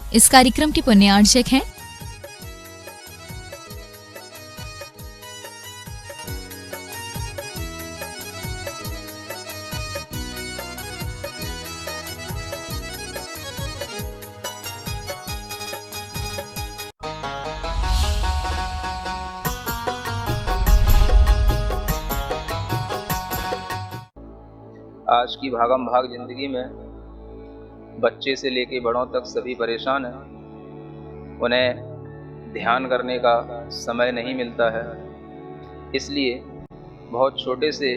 इस कार्यक्रम के पुण्यार्चक हैं आज की भागम भाग जिंदगी में बच्चे से लेके बड़ों तक सभी परेशान हैं। उन्हें ध्यान करने का समय नहीं मिलता है, इसलिए बहुत छोटे से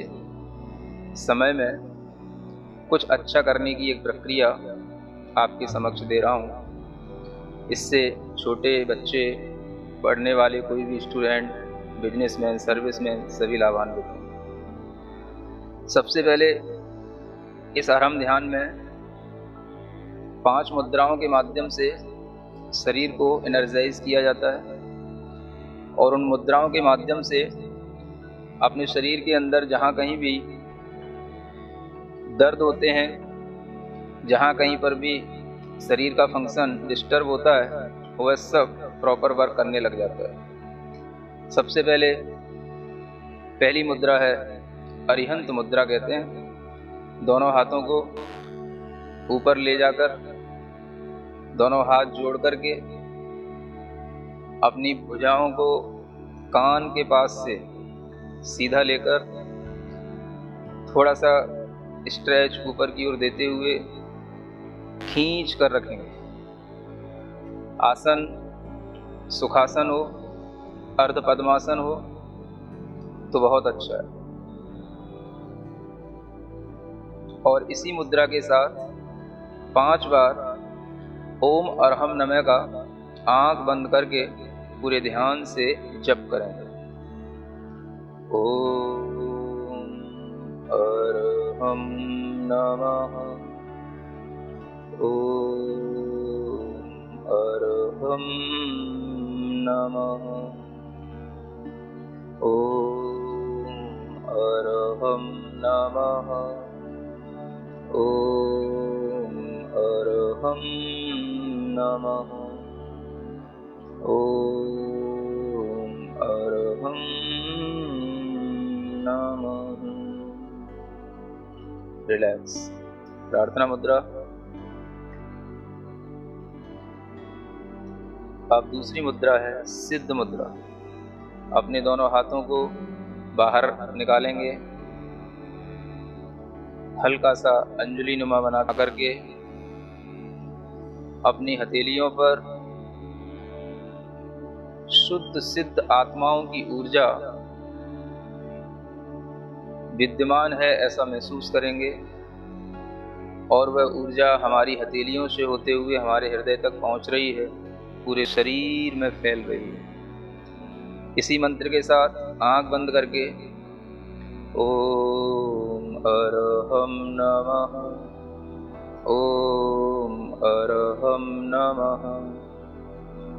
समय में कुछ अच्छा करने की एक प्रक्रिया आपके समक्ष दे रहा हूँ। इससे छोटे बच्चे, पढ़ने वाले कोई भी स्टूडेंट, बिजनेसमैन, सर्विसमैन सभी लाभान्वित हैं। सबसे पहले इस आराम ध्यान में 5 मुद्राओं के माध्यम से शरीर को एनर्जाइज किया जाता है और उन मुद्राओं के माध्यम से अपने शरीर के अंदर जहाँ कहीं भी दर्द होते हैं, जहाँ कहीं पर भी शरीर का फंक्शन डिस्टर्ब होता है, वह सब प्रॉपर वर्क करने लग जाता है। सबसे पहली मुद्रा है अरिहंत मुद्रा कहते हैं। दोनों हाथों को ऊपर ले जाकर दोनों हाथ जोड़ करके अपनी भुजाओं को कान के पास से सीधा लेकर थोड़ा सा स्ट्रेच ऊपर की ओर देते हुए खींच कर रखेंगे। आसन सुखासन हो, अर्ध पद्मासन हो तो बहुत अच्छा है। और इसी मुद्रा के साथ 5 बार ओम अरहम नमः का आंख बंद करके पूरे ध्यान से जप करें। ओम अरहम नमः, ओम अरहम नमः, ओम अरहम नमः, ओम अरहम नमः, ओम अरहम नमः। रिलैक्स। प्रार्थना मुद्रा। अब दूसरी मुद्रा है सिद्ध मुद्रा। अपने दोनों हाथों को बाहर निकालेंगे, हल्का सा अंजलि नुमा बना करके अपनी हथेलियों पर शुद्ध सिद्ध आत्माओं की ऊर्जा विद्यमान है ऐसा महसूस करेंगे और वह ऊर्जा हमारी हथेलियों से होते हुए हमारे हृदय तक पहुंच रही है, पूरे शरीर में फैल रही है। इसी मंत्र के साथ आंख बंद करके ओम अरहम नमः, ओम अरहम नमः,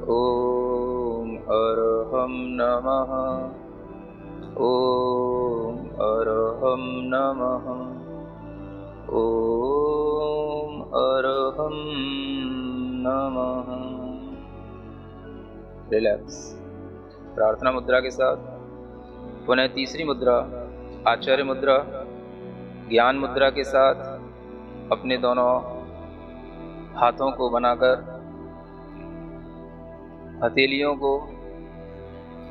ओम अरहम नमः, ओम अरहम नमः, ओम अरहम नमः। रिलैक्स। प्रार्थना मुद्रा के साथ पुनः तीसरी मुद्रा आचार्य मुद्रा, ज्ञान मुद्रा के साथ अपने दोनों हाथों को बनाकर हथेलियों को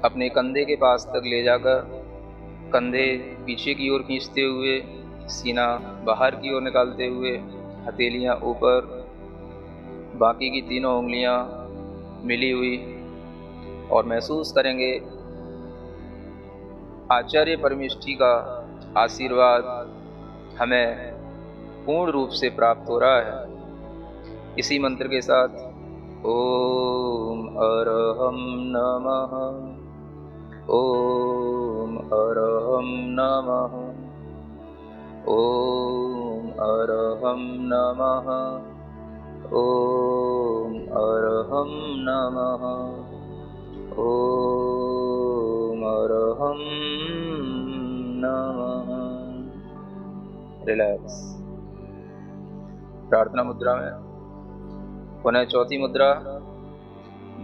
अपने कंधे के पास तक ले जाकर कंधे पीछे की ओर खींचते हुए, सीना बाहर की ओर निकालते हुए, हथेलियां ऊपर, बाकी की तीनों उंगलियां मिली हुई, और महसूस करेंगे आचार्य परमेष्ठी का आशीर्वाद हमें पूर्ण रूप से प्राप्त हो रहा है। इसी मंत्र के साथ ओम अरहम नमः, ओम अरहम नमः, ओम अरहम नमः, ओम अरहम नमः, ओम अरहम नमः। रिलैक्स। प्रार्थना मुद्रा में पुनः चौथी मुद्रा,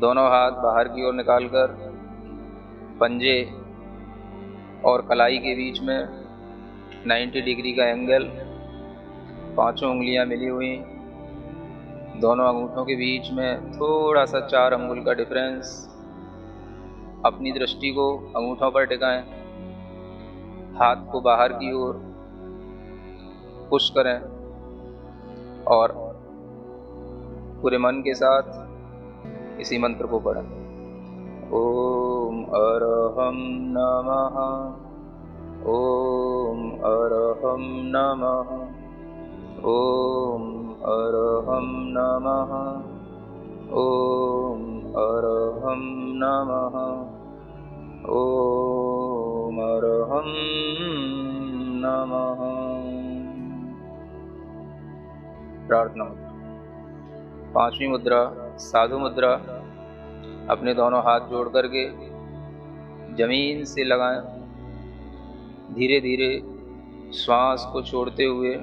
दोनों हाथ बाहर की ओर निकालकर पंजे और कलाई के बीच में 90 डिग्री का एंगल, पांचों उंगलियां मिली हुई, दोनों अंगूठों के बीच में थोड़ा सा 4 अंगुल का डिफरेंस। अपनी दृष्टि को अंगूठों पर टिकाएं, हाथ को बाहर की ओर पुश करें और पूरे मन के साथ इसी मंत्र को पढ़ें। ओम अरहम नमः, ओम अरहम नमः, ओम अरहम नमः, ओम अरहम नमः, ओम अरहम नमः। प्रार्थना मुद्रा। पांचवी मुद्रा, साधु मुद्रा। अपने दोनों हाथ जोड़ करके जमीन से लगाएं, धीरे धीरे श्वास को छोड़ते हुए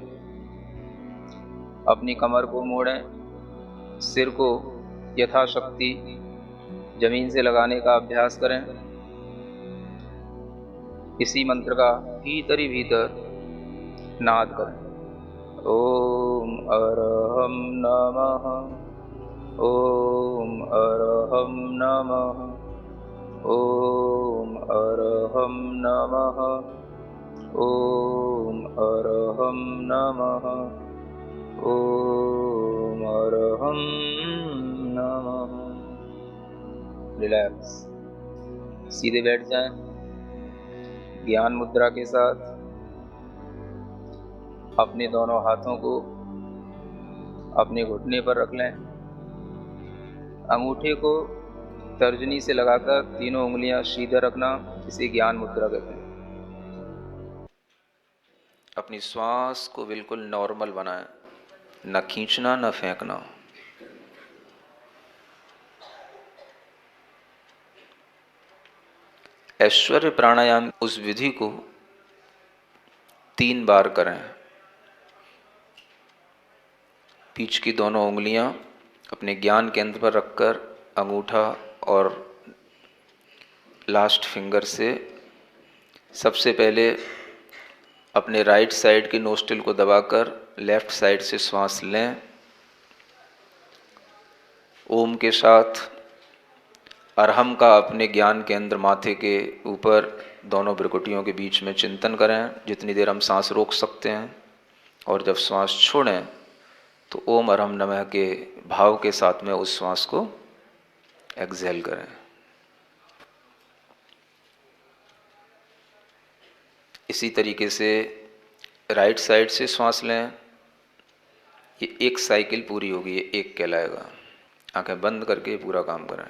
अपनी कमर को मोड़ें, सिर को यथाशक्ति जमीन से लगाने का अभ्यास करें। इसी मंत्र का भीतर ही भीतर नाद करें। ओम अरहम नमः, ओम अरहम नमः, ओम अरहम नमः, ओम अरहम नमः, ओम अरहम नमः। रिलैक्स, सीधे बैठ जाएं। ज्ञान मुद्रा के साथ अपने दोनों हाथों को अपने घुटने पर रख लें। अंगूठे को तर्जनी से लगाकर तीनों उंगलियां सीधे रखना, इसे ज्ञान मुद्रा कहते हैं। अपनी श्वास को बिल्कुल नॉर्मल बनाएं, न खींचना न फेंकना। ऐश्वर्य प्राणायाम उस विधि को 3 बार करें। बीच की दोनों उंगलियां अपने ज्ञान केंद्र पर रखकर अंगूठा और लास्ट फिंगर से सबसे पहले अपने राइट साइड की नोस्ट्रिल को दबाकर लेफ्ट साइड से श्वास लें। ओम के साथ अरहम का अपने ज्ञान केंद्र माथे के ऊपर दोनों भ्रुकुटियों के बीच में चिंतन करें, जितनी देर हम सांस रोक सकते हैं। और जब श्वास छोड़ें तो ओम अरहम नमः के भाव के साथ में उस श्वास को एक्सहेल करें। इसी तरीके से राइट साइड से श्वास लें। ये एक साइकिल पूरी होगी, ये एक कहलाएगा। आंखें बंद करके पूरा काम करें।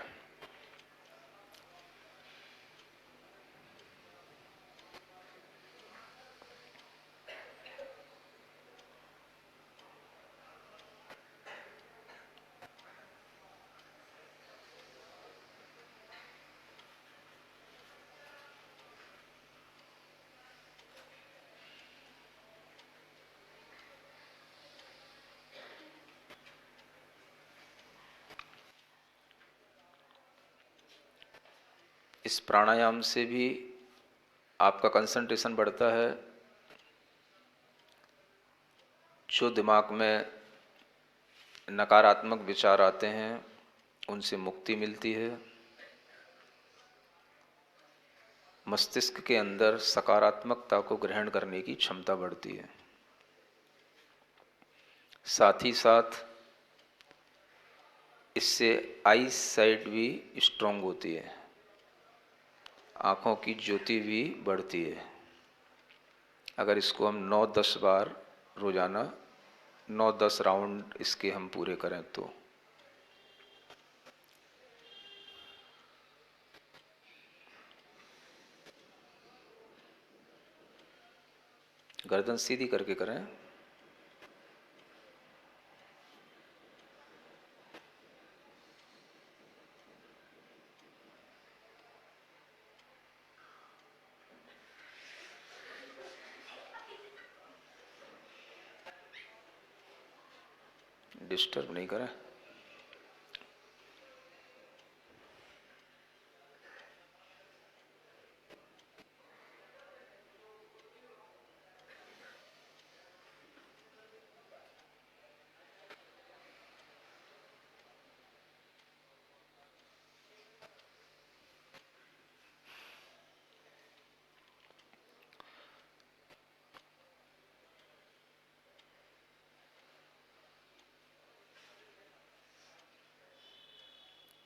इस प्राणायाम से भी आपका कंसंट्रेशन बढ़ता है। जो दिमाग में नकारात्मक विचार आते हैं उनसे मुक्ति मिलती है। मस्तिष्क के अंदर सकारात्मकता को ग्रहण करने की क्षमता बढ़ती है। साथ ही साथ इससे आई साइट भी स्ट्रांग होती है, आँखों की ज्योति भी बढ़ती है। अगर इसको हम 9-10 बार रोजाना 9-10 राउंड इसके हम पूरे करें तो गर्दन सीधी करके करें। डिस्टर्ब नहीं करें।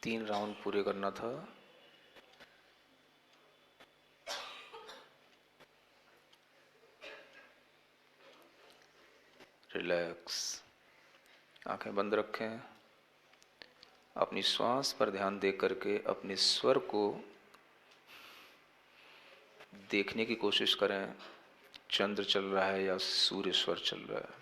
3 राउंड पूरे करना था। रिलैक्स, आंखें बंद रखें। अपनी श्वास पर ध्यान दे करके अपने स्वर को देखने की कोशिश करें। चंद्र चल रहा है या सूर्य स्वर चल रहा है।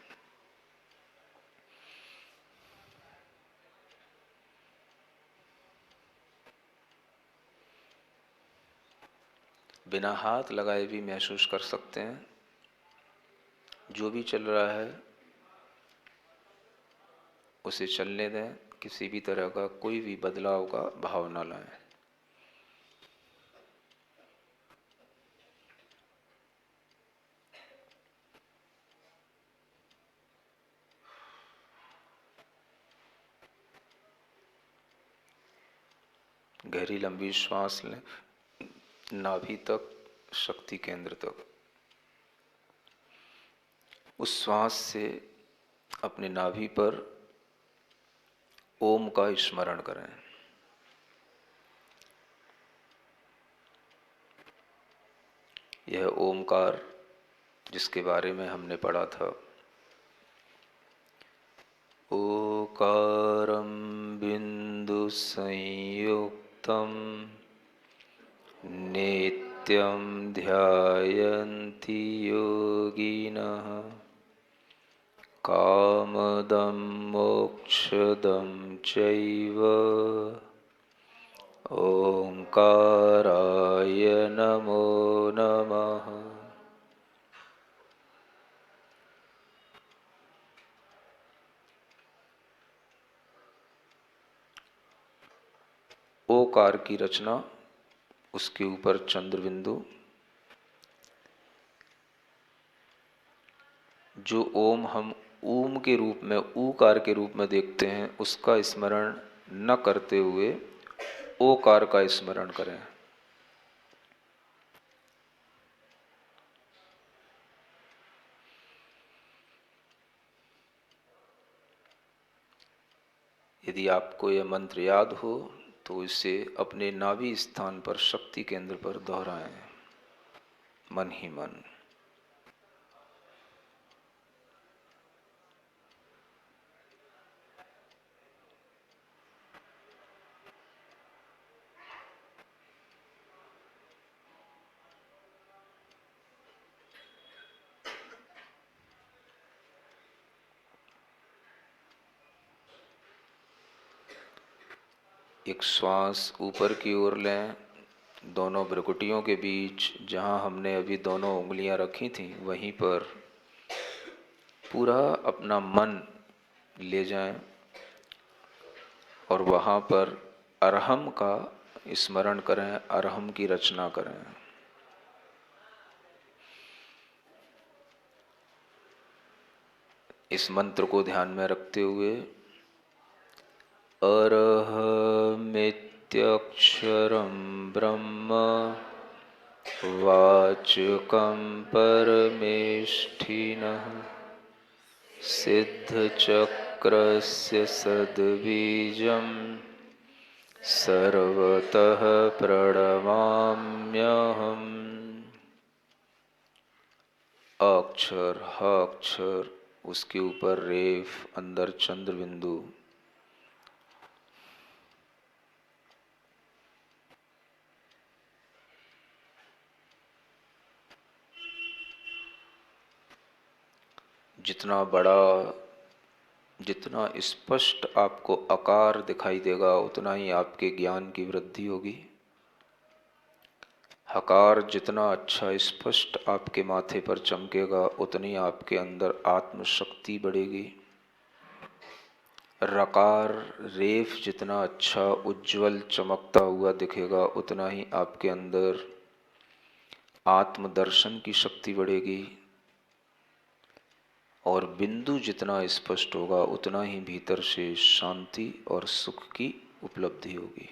बिना हाथ लगाए भी महसूस कर सकते हैं जो भी चल रहा है उसे चलने दें। किसी भी तरह का कोई भी बदलाव का भाव न लाएं। गहरी लंबी श्वास लें, नाभि तक, शक्ति केंद्र तक। उस श्वास से अपने नाभि पर ओम का स्मरण करें। यह ओमकार जिसके बारे में हमने पढ़ा था, ओकारं बिंदु संयुक्तम नित्यं ध्यायन्ति योगिनः कामदं मोक्षदं चैव ओंकाराय नमो नमः। ओकार की रचना, उसके ऊपर चंद्र बिंदु। जो ओम हम ऊम के रूप में, ऊकार के रूप में देखते हैं, उसका स्मरण न करते हुए ओकार का स्मरण करें। यदि आपको यह मंत्र याद हो तो इसे अपने नाभि स्थान पर, शक्ति केंद्र पर दोहराएं, मन ही मन। एक श्वास ऊपर की ओर लें, दोनों भ्रुकुटियों के बीच, जहां हमने अभी दोनों उंगलियां रखी थीं, वहीं पर पूरा अपना मन ले जाएं और वहां पर अरहम का स्मरण करें, अरहम की रचना करें। इस मंत्र को ध्यान में रखते हुए अरहमित्यक्षरं ब्रह्म वाचकं परमेष्ठिनः सिद्धचक्रस्य सद्बीजं सर्वतः प्रणमाम्यहम्। अक्षर, ह अक्षर, उसके ऊपर रेफ, अंदर चंद्र बिंदु। जितना बड़ा, जितना स्पष्ट आपको आकार दिखाई देगा, उतना ही आपके ज्ञान की वृद्धि होगी। हकार जितना अच्छा स्पष्ट आपके माथे पर चमकेगा, उतनी आपके अंदर आत्मशक्ति बढ़ेगी। रकार, रेफ जितना अच्छा उज्जवल चमकता हुआ दिखेगा, उतना ही आपके अंदर आत्मदर्शन की शक्ति बढ़ेगी। और बिंदु जितना स्पष्ट होगा, उतना ही भीतर से शांति और सुख की उपलब्धि होगी।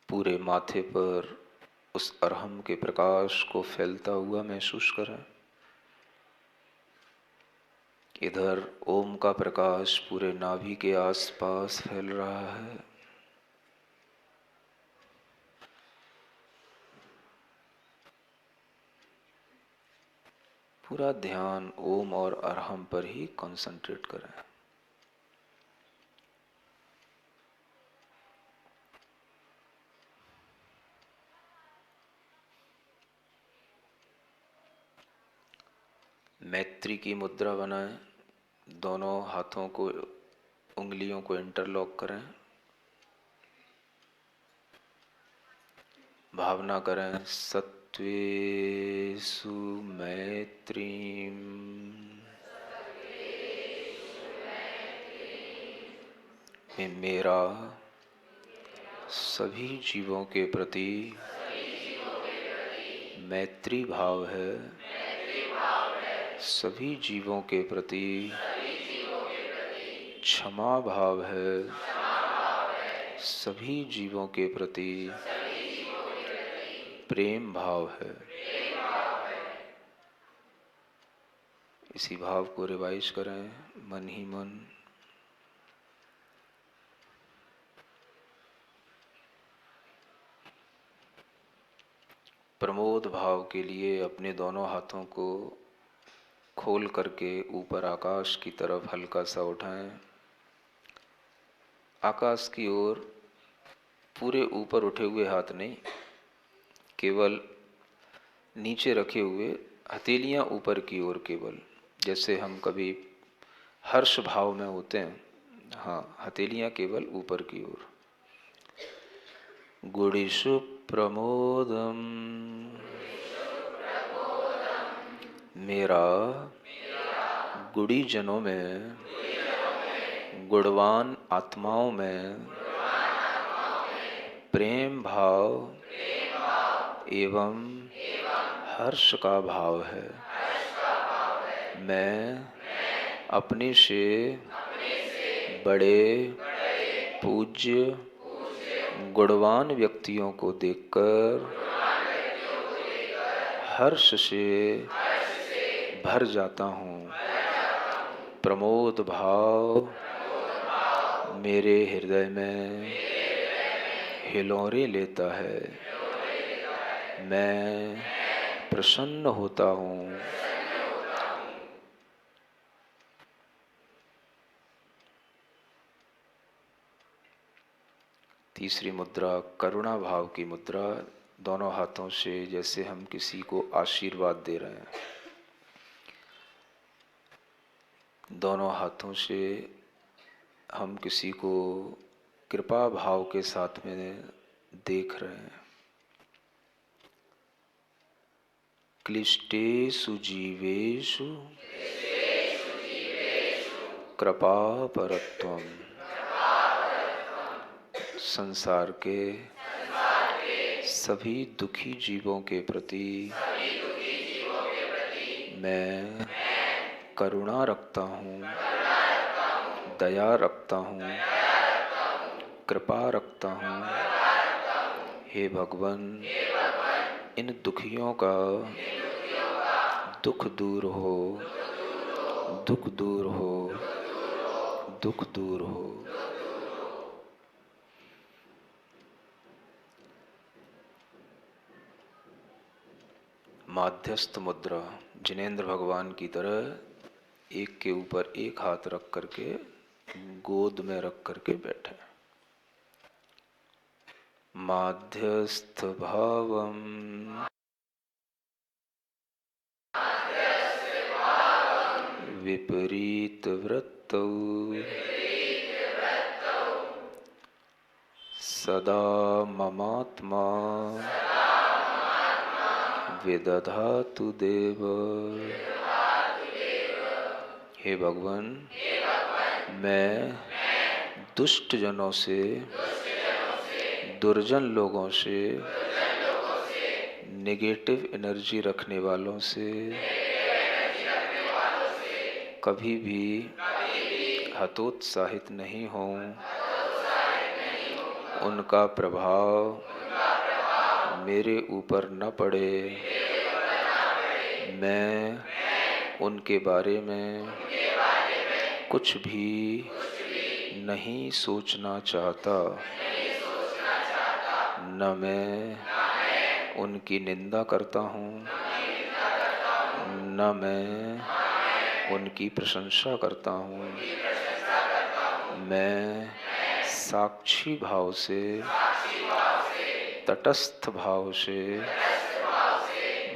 पूरे माथे पर उस अरहम के प्रकाश को फैलता हुआ महसूस करें। इधर ओम का प्रकाश पूरे नाभि के आसपास फैल रहा है। पूरा ध्यान ओम और अरहम पर ही कंसंट्रेट करें। मैत्री की मुद्रा बनाएं। दोनों हाथों को, उंगलियों को इंटरलॉक करें। भावना करें, सत्वेषु मैत्रीम में मेरा सभी जीवों के प्रति मैत्री भाव है। सभी जीवों के प्रति क्षमा भाव है। सभी जीवों के प्रति प्रेम भाव है। इसी भाव को रिवाइज करें मन ही मन। प्रमोद भाव के लिए अपने दोनों हाथों को खोल करके ऊपर आकाश की तरफ हल्का सा उठाएं। आकाश की ओर पूरे ऊपर उठे हुए हाथ नहीं, केवल नीचे रखे हुए हथेलियां ऊपर की ओर, केवल जैसे हम कभी हर्ष भाव में होते हैं। हाँ, हथेलियां केवल ऊपर की ओर। गुणेषु प्रमोदम मेरा गुड़ी जनों में, गुणवान आत्माओं में प्रेम भाव एवं हर्ष का भाव है। मैं अपने से बड़े पूज्य गुणवान व्यक्तियों को देखकर हर्ष से भर जाता हूँ। प्रमोद भाव मेरे हृदय में हिलोरे लेता है। मैं प्रसन्न होता हूँ। तीसरी मुद्रा करुणा भाव की मुद्रा। दोनों हाथों से जैसे हम किसी को आशीर्वाद दे रहे हैं। दोनों हाथों से हम किसी को कृपा भाव के साथ में देख रहे हैं। क्लिष्टेषु जीवेषु कृपा परत्वम। संसार के सभी दुखी जीवों के प्रति मैं करुणा रखता हूँ, दया रखता हूँ, कृपा रखता हूँ। हे भगवान, इन दुखियों का दुख दूर हो, दुख दूर हो, दुख दूर हो। माध्यस्थ मुद्रा। जिनेंद्र भगवान की तरह एक के ऊपर एक हाथ रख करके गोद में रख करके बैठे। माध्यस्थ भावम विपरीत वृत्तौ सदा ममात्मा विदधातु देव। हे भगवान, मैं दुष्ट जनों से, दुर्जन लोगों से, नेगेटिव एनर्जी रखने वालों से कभी भी हतोत्साहित नहीं हूँ। उनका प्रभाव मेरे ऊपर न पड़े। मैं उनके बारे में कुछ भी नहीं सोचना चाहता। न मैं उनकी निंदा करता हूँ, न मैं उनकी प्रशंसा करता हूँ। मैं साक्षी भाव से, तटस्थ भाव से,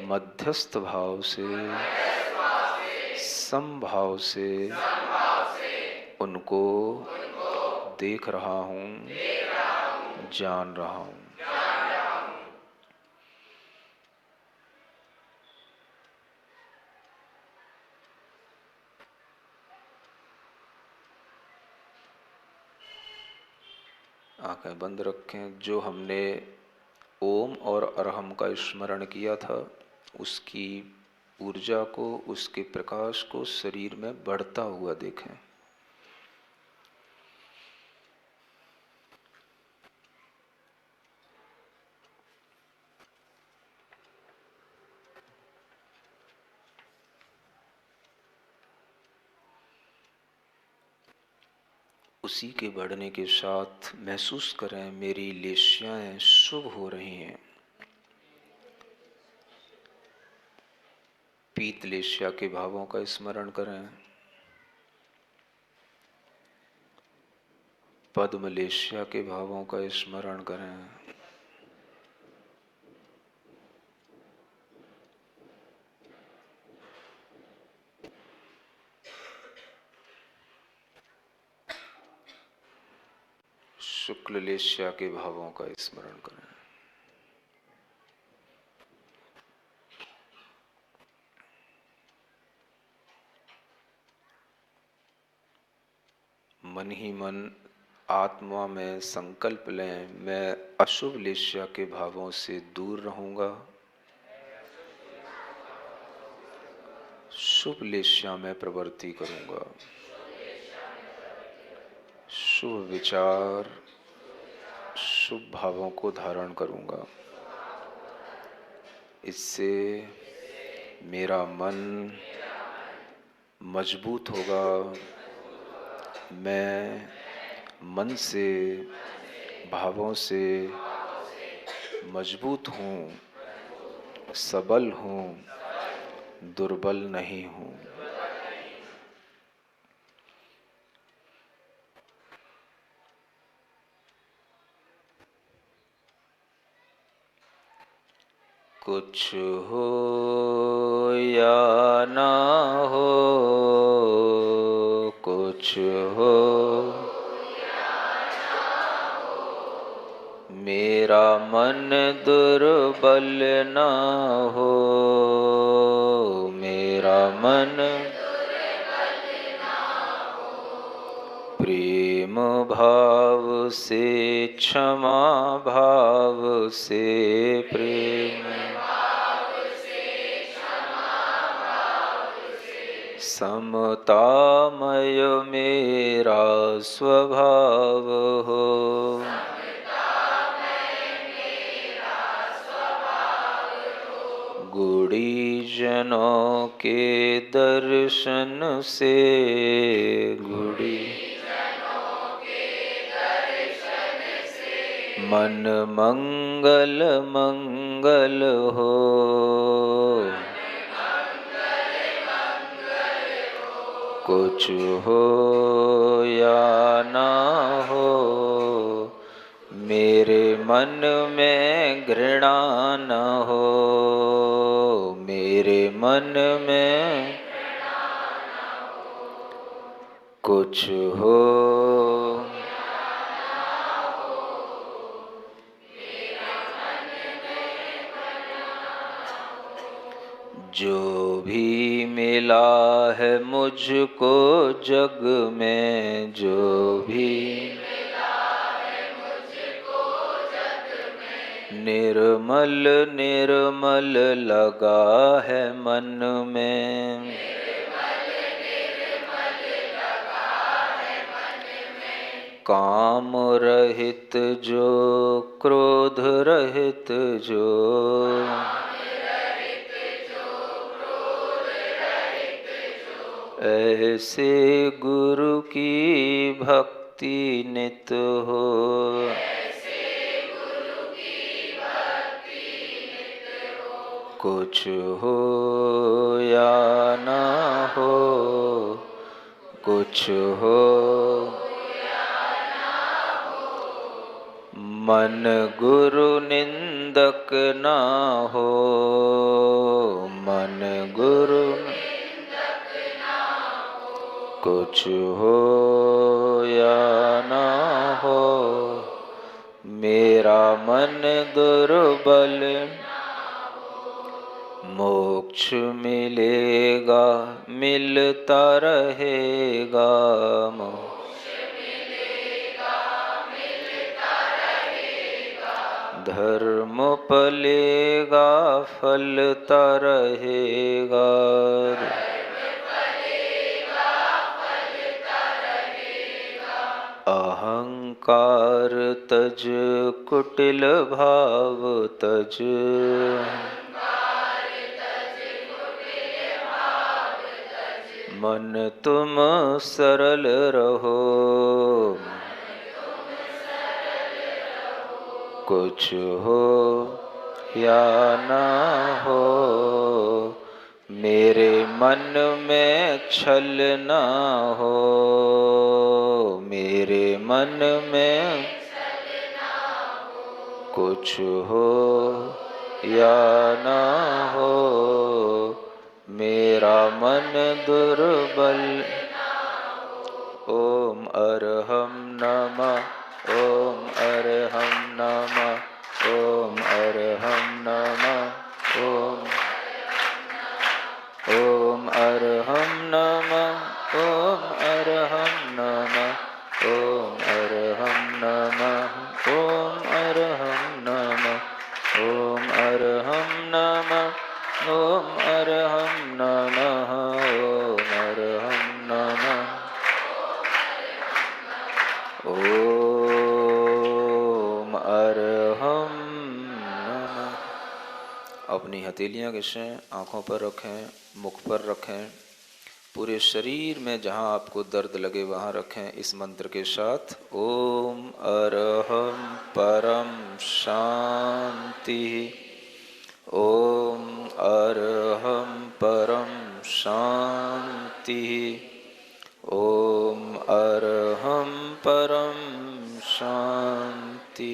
मध्यस्थ भाव से, समभाव से उनको देख रहा हूँ, जान रहा हूँ। आंखें बंद रखें। जो हमने ओम और अरहम का स्मरण किया था, उसकी ऊर्जा को, उसके प्रकाश को शरीर में बढ़ता हुआ देखें। उसी के बढ़ने के साथ महसूस करें मेरी लेशियाएं शुभ हो रही हैं। पीत लेशिया के भावों का स्मरण करें। पद्म लेशिया के भावों का स्मरण करें। शुक्ल लेशिया के भावों का स्मरण करें। मन ही मन आत्मा में संकल्प लें, मैं अशुभ लेशिया के भावों से दूर रहूंगा, शुभ लेशिया में प्रवृत्ति करूंगा। शुभ विचार, शुभ भावों को धारण करूंगा। इससे मेरा मन मजबूत होगा। मैं मन से, भावों से मजबूत हूँ, सबल हूँ, दुर्बल नहीं हूँ। कुछ हो या ना हो, कुछ हो मेरा मन दुर्बल ना हो, मेरा मन प्रेम भाव से, क्षमा भाव से, प्रेम समतामय मेरा स्वभाव हो। गुणीजनों के दर्शन से, मन मंगल मंगल हो। कुछ हो या ना हो, मेरे मन में घृणा न हो, मेरे मन में कुछ हो जो भी मिला है मुझको जग में, जो भी निर्मल निर्मल लगा है मन में, काम रहित जो, क्रोध रहित जो, ऐसे गुरु की भक्ति नित हो। कुछ हो या ना हो, कुछ हो मन गुरु निंदक ना हो, मन गुरु कुछ हो या ना हो, मेरा मन दुर्बल मोक्ष मिलेगा, मिलता रहेगा, धर्म पलेगा, फलता रहेगा, अहंकार तज, कुटिल भाव तज, मन तुम सरल रहो, कुछ हो या ना हो, मेरे मन में छल ना हो, मेरे मन में कुछ हो या ना हो, मेरा मन दुर्बल। ओम अरहम नमः, ओम अरहम नमः, ओम अरहम नमः, ओम अरहम नमः, ओम अरहम नमः, ओम अरहम नमः, ओम अरहम नमः, ओम अरहम नमः, ओम अरहम नमः, ओम अरहम नमः, ओम अरहम नमः। अपनी हथेलियां घिसें, आँखों पर रखें, मुख पर रखें, पूरे शरीर में जहाँ आपको दर्द लगे वहाँ रखें इस मंत्र के साथ। ओम अरहम परम शांति, ओम अरहम परम शांति, ओम अरहम परम शांति।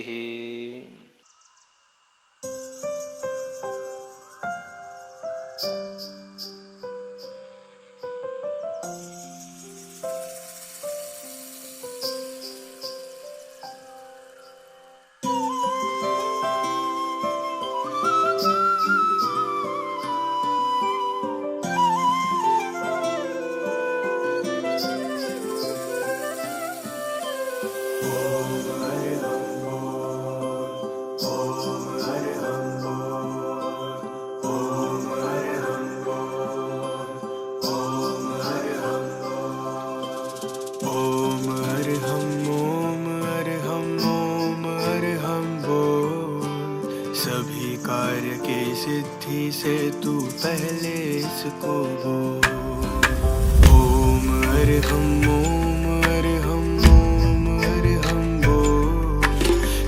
सिद्धि से तू पहले इसको बोल। ओम अरहम बोल।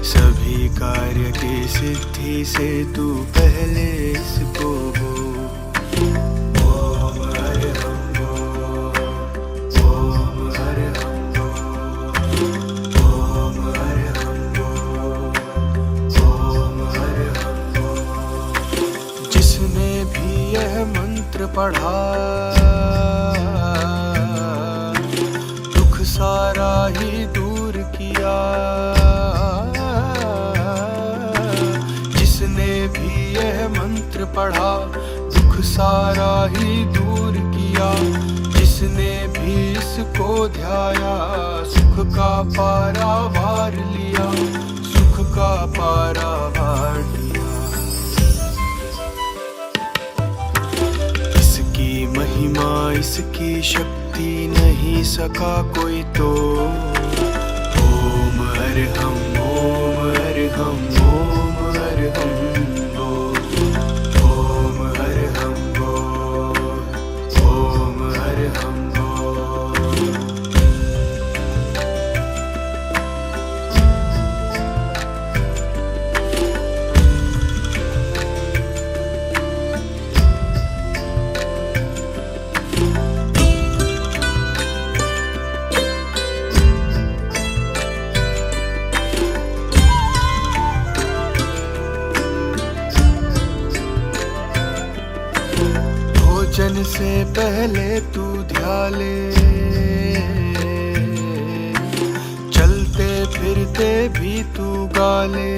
सभी कार्य की सिद्धि से तू पहले इसको बोल। ओम अरहम बोल। ओम अरहम बोल। ओम अरहम बोल। ओम अरहम बोल। जिसने भी यह मंत्र पढ़ा दुख सारा ही दूर किया। जिसने भी यह मंत्र पढ़ा दुख सारा ही दूर किया। जिसने भी इसको ध्याया सुख का पारा वार लिया। सुख का पारा वार लिया। इसकी महिमा इसकी शक्ति नहीं सका कोई तो। अरहम ओम अरहम ओम अरहम बोल। ओम अरहम बोल। ओम अरहम बोल। भोजन से पहले तू ध्याले, चलते फिरते भी तू गाले।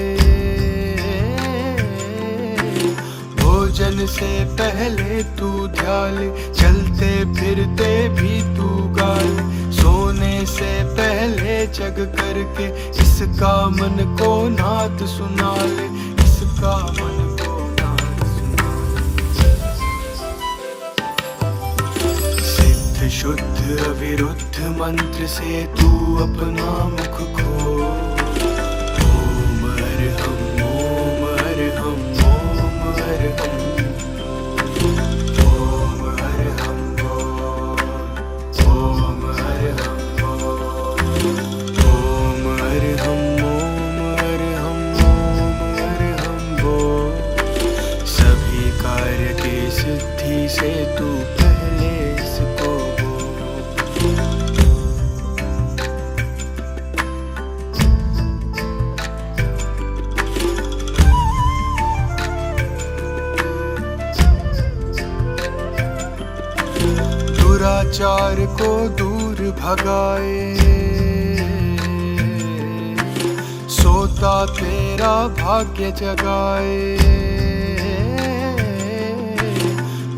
भोजन से पहले तू ध्याले, चलते फिरते भी तू गाले। सोने से पहले जग करके इसका मन को नाद सुना ले। इसका मन को नाद सुना ले। सिद्ध शुद्ध अविरुद्ध मंत्र से तू अपना मुख खोल। ओम अरहम ओम अरहम ओम अरहम। ओम अरहम बोल। ओम अरहम बोल। ओम अरहम ओम अरहम ओम अरहम बोल। सभी कार्य की सिद्धि से तू पहले इसको बोल। दुराचार को दूर भगाए, सोता तेरा भाग्य जगाए।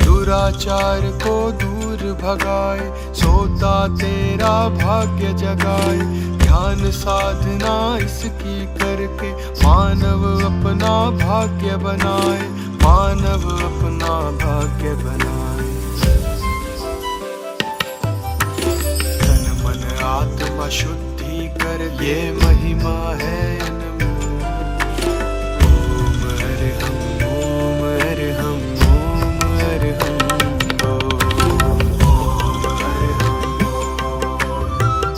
दुराचार को दूर भगाए, सोता तेरा भाग्य जगाए। ध्यान साधना इसकी करके मानव अपना भाग्य बनाए। मानव अपना भाग्य बनाए। आत्मा शुद्धि कर ये महिमा है अनमोल। ओम अरहम ओम अरहम ओम अरहम बोल। ओम अरहम बोल।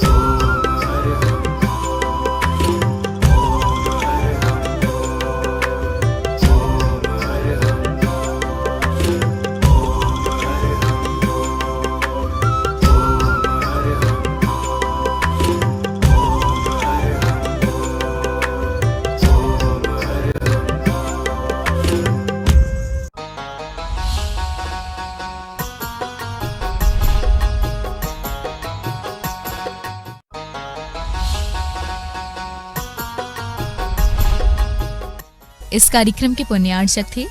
ओम अरहम बोल। ओम अरहम बोल। ओम अरहम बोल। ओम अरहम बोल। ओम अरहम। इस कार्यक्रम के पुण्यार्चक थे